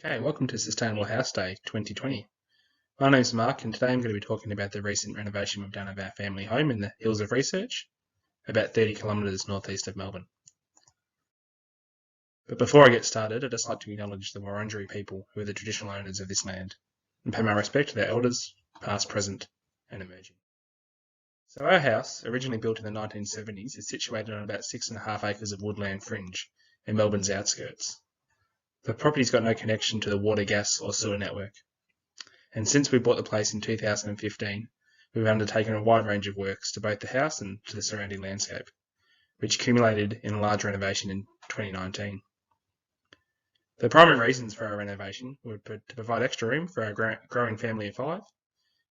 Okay, welcome to Sustainable House Day 2020. My name's Mark, and today I'm going to be talking about the recent renovation we've done of our family home in the Hills of Research, about 30 kilometres northeast of Melbourne. But before I get started, I'd just like to acknowledge the Wurundjeri people who are the traditional owners of this land, and pay my respect to their elders, past, present, and emerging. So our house, originally built in the 1970s, is situated on about 6.5 acres of woodland fringe in Melbourne's outskirts. The property's got no connection to the water, gas or sewer network. And since we bought the place in 2015, we've undertaken a wide range of works to both the house and to the surrounding landscape, which culminated in a large renovation in 2019. The primary reasons for our renovation were to provide extra room for our growing family of 5,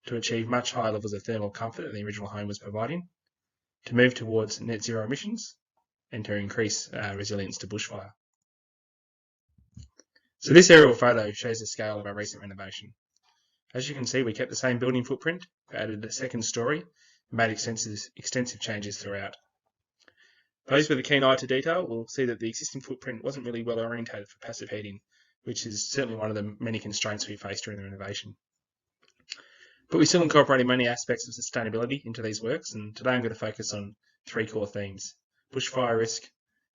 to achieve much higher levels of thermal comfort than the original home was providing, to move towards net zero emissions, and to increase resilience to bushfire. So this aerial photo shows the scale of our recent renovation. As you can see, we kept the same building footprint, added a second story, and made extensive changes throughout. Those with a keen eye to detail will see that the existing footprint wasn't really well orientated for passive heating, which is certainly one of the many constraints we faced during the renovation. But we still incorporated many aspects of sustainability into these works, and today I'm going to focus on 3 core themes: bushfire risk,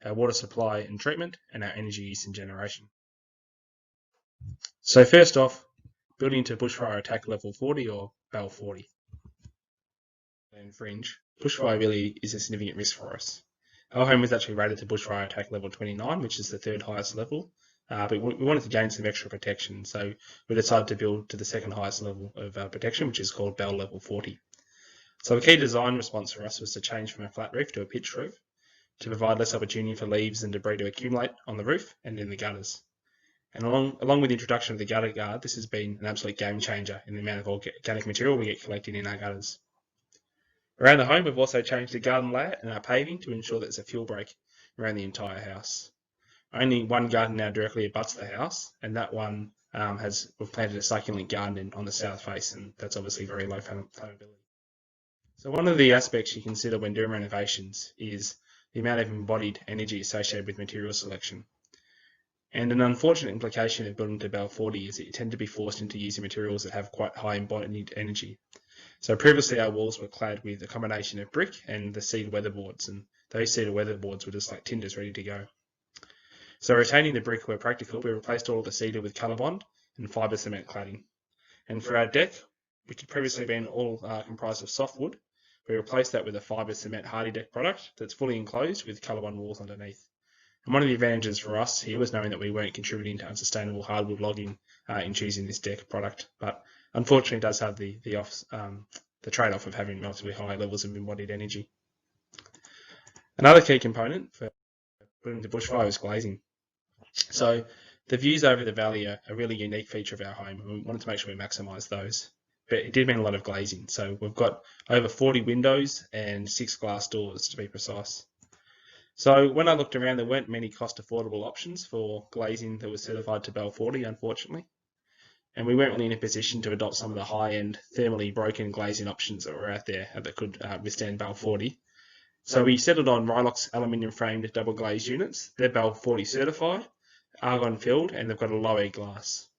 our water supply and treatment, and our energy use and generation. So first off, building to bushfire attack level 40 or BAL 40. And fringe, bushfire really is a significant risk for us. Our home was actually rated to bushfire attack level 29, which is the 3rd highest level, but we wanted to gain some extra protection, so we decided to build to the 2nd highest level of protection, which is called BAL level 40. So a key design response for us was to change from a flat roof to a pitched roof, to provide less opportunity for leaves and debris to accumulate on the roof and in the gutters. And along with the introduction of the gutter guard, this has been an absolute game changer in the amount of organic material we get collected in our gutters. Around the home, we've also changed the garden layout and our paving to ensure that there's a fuel break around the entire house. Only one garden now directly abuts the house, and that one we've planted a succulent garden on the south face, and that's obviously very low flammability. So one of the aspects you consider when doing renovations is the amount of embodied energy associated with material selection. And an unfortunate implication of building to BAL 40 is that you tend to be forced into using materials that have quite high embodied energy. So previously our walls were clad with a combination of brick and the cedar weatherboards, and those cedar weatherboards were just like tinders ready to go. So retaining the brick where practical, we replaced all of the cedar with colorbond and fibre cement cladding. And for our deck, which had previously been all comprised of softwood, we replaced that with a fibre cement hardy deck product that's fully enclosed with colorbond walls underneath. And one of the advantages for us here was knowing that we weren't contributing to unsustainable hardwood logging in choosing this deck product, but unfortunately it does have the trade-off of having relatively high levels of embodied energy. Another key component for building to bushfire is glazing. So the views over the valley are a really unique feature of our home, and we wanted to make sure we maximise those. But it did mean a lot of glazing. So we've got over 40 windows and 6 glass doors to be precise. So when I looked around, there weren't many cost-affordable options for glazing that was certified to BAL 40, unfortunately. And we weren't really in a position to adopt some of the high-end, thermally broken glazing options that were out there that could withstand BAL 40. So we settled on Rylox aluminium-framed double-glazed units. They're BAL 40 certified, argon-filled, and they've got a low-E glass.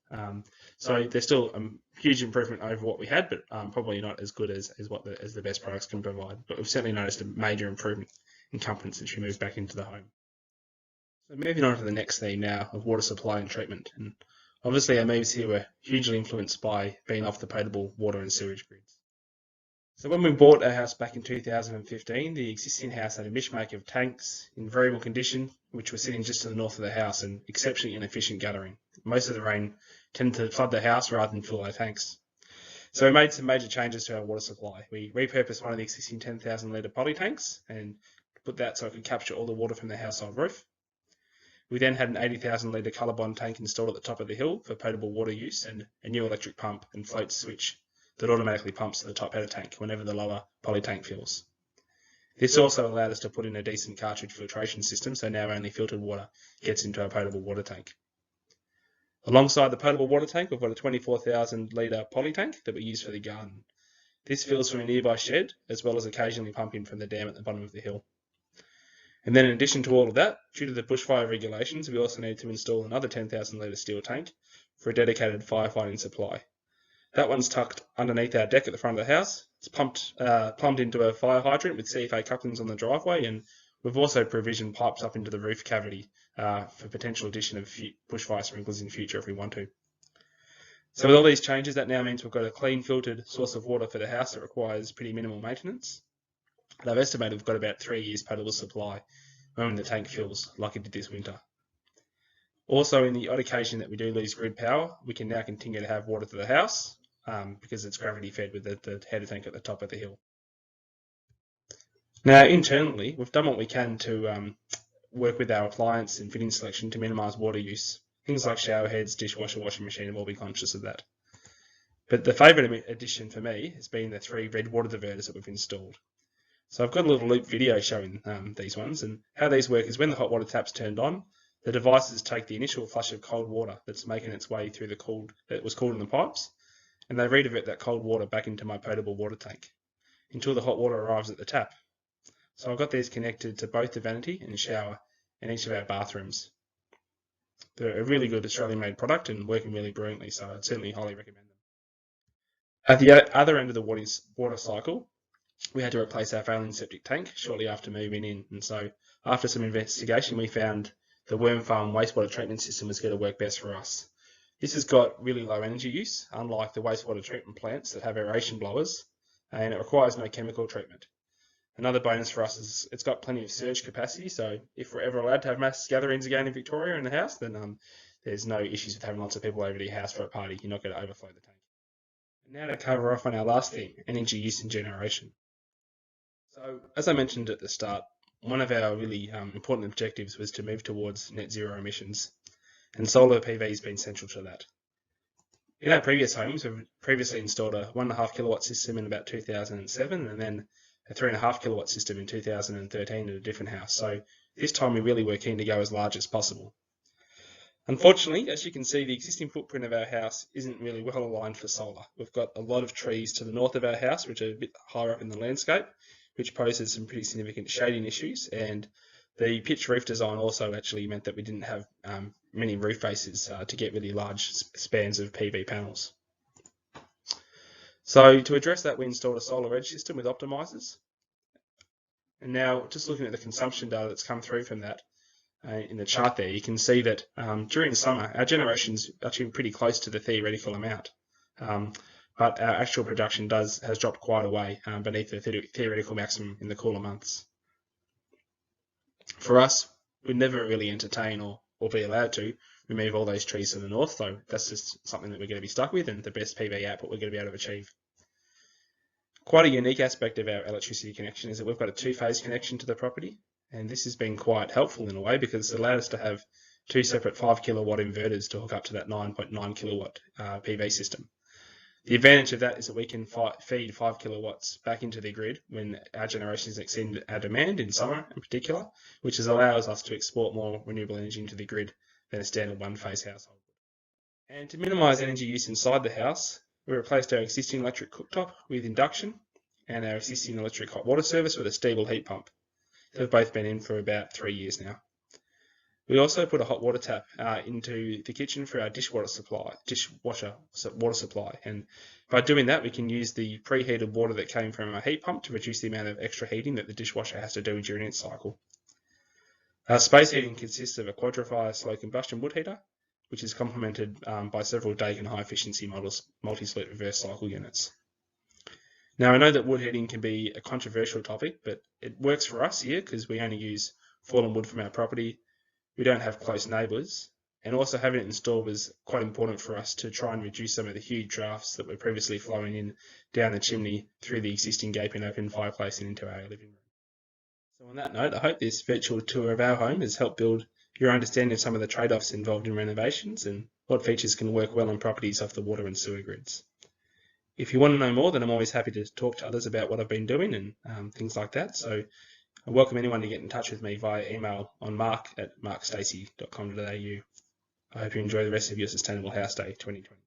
So they're still a huge improvement over what we had, but probably not as good as the best products can provide. But we've certainly noticed a major improvement in comfort since we moved back into the home. So moving on to the next theme now of water supply and treatment. And obviously our moves here were hugely influenced by being off the potable water and sewage grids. So when we bought our house back in 2015, the existing house had a mishmash of tanks in variable condition, which were sitting just to the north of the house, and exceptionally inefficient guttering. Most of the rain tended to flood the house rather than fill our tanks. So we made some major changes to our water supply. We repurposed one of the existing 10,000 litre poly tanks and put that so it could capture all the water from the household roof. We then had an 80,000 litre colorbond tank installed at the top of the hill for potable water use, and a new electric pump and float switch that automatically pumps to the top header tank whenever the lower poly tank fills. This also allowed us to put in a decent cartridge filtration system, so now only filtered water gets into our potable water tank. Alongside the potable water tank, we've got a 24,000 litre poly tank that we use for the garden. This fills from a nearby shed, as well as occasionally pumping from the dam at the bottom of the hill. And then in addition to all of that, due to the bushfire regulations, we also need to install another 10,000 litre steel tank for a dedicated firefighting supply. That one's tucked underneath our deck at the front of the house. It's plumbed into a fire hydrant with CFA couplings on the driveway, and we've also provisioned pipes up into the roof cavity for potential addition of bushfire sprinklers in future if we want to. So with all these changes, that now means we've got a clean filtered source of water for the house that requires pretty minimal maintenance. And I've estimated we've got about 3 years potable supply when the tank fills, like it did this winter. Also, in the odd occasion that we do lose grid power, we can now continue to have water to the house because it's gravity fed with the header tank at the top of the hill. Now, internally, we've done what we can to work with our appliance and fitting selection to minimise water use. Things like shower heads, dishwasher, washing machine have all been conscious of that. But the favourite addition for me has been the 3 red water diverters that we've installed. So I've got a little loop video showing these ones, and how these work is when the hot water tap's turned on, the devices take the initial flush of cold water that's making its way through that was cooled in the pipes, and they redivert that cold water back into my potable water tank until the hot water arrives at the tap. So I've got these connected to both the vanity and shower in each of our bathrooms. They're a really good Australian-made product and working really brilliantly, so I'd certainly highly recommend them. At the other end of the water cycle, we had to replace our failing septic tank shortly after moving in, and so after some investigation we found the worm farm wastewater treatment system was going to work best for us. This has got really low energy use, unlike the wastewater treatment plants that have aeration blowers, and it requires no chemical treatment. Another bonus for us is it's got plenty of surge capacity, so if we're ever allowed to have mass gatherings again in Victoria in the house, then there's no issues with having lots of people over to your house for a party. You're not going to overflow the tank. And now to cover off on our last theme, energy use and generation. So, as I mentioned at the start, one of our really important objectives was to move towards net zero emissions, and solar PV has been central to that. In our previous homes, we've previously installed a 1.5 kilowatt system in about 2007, and then a 3.5 kilowatt system in 2013 at a different house. So this time we really were keen to go as large as possible. Unfortunately, as you can see, the existing footprint of our house isn't really well aligned for solar. We've got a lot of trees to the north of our house, which are a bit higher up in the landscape, which poses some pretty significant shading issues, and the pitch roof design also actually meant that we didn't have many roof faces to get really large spans of PV panels. So to address that, we installed a solar edge system with optimizers. And now, just looking at the consumption data that's come through from that in the chart there, you can see that during the summer, our generation's actually pretty close to the theoretical amount. But our actual production has dropped quite a way beneath the theoretical maximum in the cooler months. For us, we'd never really entertain or be allowed to remove all those trees to the north, so that's just something that we're going to be stuck with and the best PV output we're going to be able to achieve. Quite a unique aspect of our electricity connection is that we've got a 2-phase connection to the property, and this has been quite helpful in a way because it allowed us to have 2 separate 5 kilowatt inverters to hook up to that 9.9 kilowatt PV system. The advantage of that is that we can feed 5 kilowatts back into the grid when our generation is exceeding our demand in summer in particular, which allows us to export more renewable energy into the grid than a standard 1-phase household. And to minimise energy use inside the house, we replaced our existing electric cooktop with induction and our existing electric hot water service with a Stevel heat pump. They've both been in for about 3 years now. We also put a hot water tap into the kitchen for our dishwasher water supply, and by doing that we can use the preheated water that came from our heat pump to reduce the amount of extra heating that the dishwasher has to do during its cycle. Our space heating consists of a quadrifire slow combustion wood heater, which is complemented by several Dakin high efficiency multi-split reverse cycle units. Now I know that wood heating can be a controversial topic, but it works for us here because we only use fallen wood from our property. We don't have close neighbours, and also having it installed was quite important for us to try and reduce some of the huge drafts that were previously flowing in down the chimney through the existing gaping open fireplace and into our living room. So on that note, I hope this virtual tour of our home has helped build your understanding of some of the trade-offs involved in renovations and what features can work well on properties off the water and sewer grids. If you want to know more, then I'm always happy to talk to others about what I've been doing and things like that. So I welcome anyone to get in touch with me via email on mark@markstacey.com.au. I hope you enjoy the rest of your Sustainable House Day 2020.